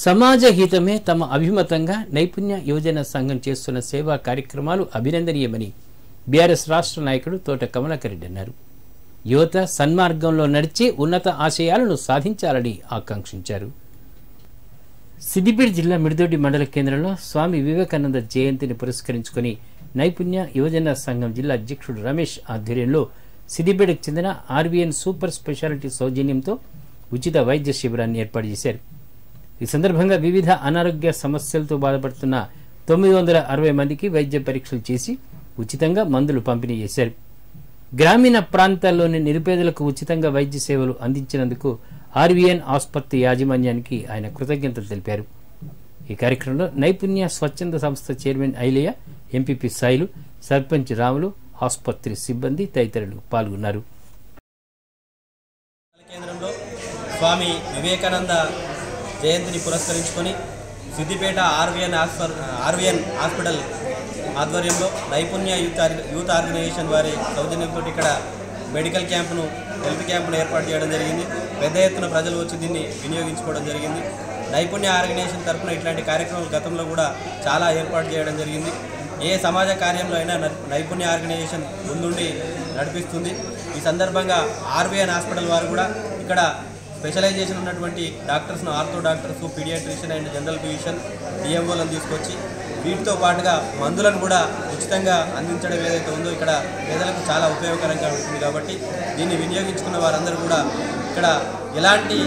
సమాజ హితమే తమ అభిమతంగా నైపుణ్య యువజన సంఘం చేస్తున్న సేవా కార్యక్రమాలు అభినందనీయమని బీఆర్ఎస్ రాష్ట్ర నాయకుడు తోట కమలాకర్ రెడ్డి అన్నారు. యువత సన్మార్గంలో నడిచి ఉన్నత ఆశయాలను సాధించాలని ఆకాంక్షించారు. సిద్దిపేట జిల్లా మిడిదొడ్డి మండల కేంద్రంలో స్వామి వివేకానంద జయంతిని పురస్కరించుకుని నైపుణ్య యువజన సంఘం జిల్లా అధ్యక్షుడు రమేష్ ఆధ్వర్యంలో సిద్దిపేటకు చెందిన ఆర్వీఎన్ సూపర్ స్పెషాలిటీ సౌజన్యంతో ఉచిత వైద్య శిబిరాన్ని ఏర్పాటు చేశారు. ఈ సందర్భంగా వివిధ అనారోగ్య సమస్యలతో బాధపడుతున్న 960 మందికి వైద్య పరీక్షలు చేసి ఉచితంగా మందులు పంపిణీ చేశారు. గ్రామీణ ప్రాంతాల్లోని నిరుపేదలకు ఉచితంగా వైద్య సేవలు అందించినందుకు ఆర్వీఎన్ ఆసుపత్రి యాజమాన్యానికి ఆయన కృతజ్ఞతలు తెలిపారు. ఈ కార్యక్రమంలో నైపుణ్య స్వచ్ఛంద సంస్థ చైర్మన్ ఐలయ్య, ఎంపీపీ సాయిలు, సర్పంచ్ రాములు, ఆసుపత్రి సిబ్బంది తదితరులు పాల్గొన్నారు. కేంద్రంలో స్వామి వివేకానంద జయంతిని పురస్కరించుకొని సిద్దిపేట ఆర్వీఎన్ హాస్పిటల్ ఆధ్వర్యంలో నైపుణ్య యూత్ ఆర్గనైజేషన్ వారి సౌజన్యంతో ఇక్కడ మెడికల్ క్యాంపును, హెల్త్ క్యాంపును ఏర్పాటు చేయడం జరిగింది. పెద్ద ఎత్తున ప్రజలు వచ్చి దీన్ని వినియోగించుకోవడం జరిగింది. నైపుణ్య ఆర్గనైజేషన్ తరఫున ఇట్లాంటి కార్యక్రమాలు గతంలో కూడా చాలా ఏర్పాటు చేయడం జరిగింది. ఏ సమాజ కార్యంలో అయినా నైపుణ్య ఆర్గనైజేషన్ ముందుండి నడిపిస్తుంది. ఈ సందర్భంగా ఆర్వీఎన్ హాస్పిటల్ వారు కూడా ఇక్కడ స్పెషలైజేషన్ ఉన్నటువంటి డాక్టర్స్ను, ortho doctors, paediatrician and general physician, డిఎంఓలను తీసుకొచ్చి వీటితో పాటుగా మందులను కూడా ఉచితంగా అందించడం ఏదైతే ఉందో ఇక్కడ పేదలకు చాలా ఉపయోగకరంగా ఉంటుంది. కాబట్టి దీన్ని వినియోగించుకున్న వారందరూ కూడా ఇక్కడ ఎలాంటి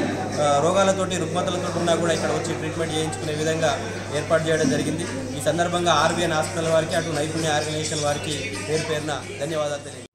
రోగాలతోటి, రుగ్మతలతో ఉన్నా కూడా ఇక్కడ వచ్చి ట్రీట్మెంట్ చేయించుకునే విధంగా ఏర్పాటు చేయడం జరిగింది. ఈ సందర్భంగా ఆర్వీఎన్ హాస్పిటల్ వారికి, అటు నైపుణ్య ఆర్గనైజేషన్ వారికి పేరు పేరున ధన్యవాదాలు తెలియజేస్తున్నాను.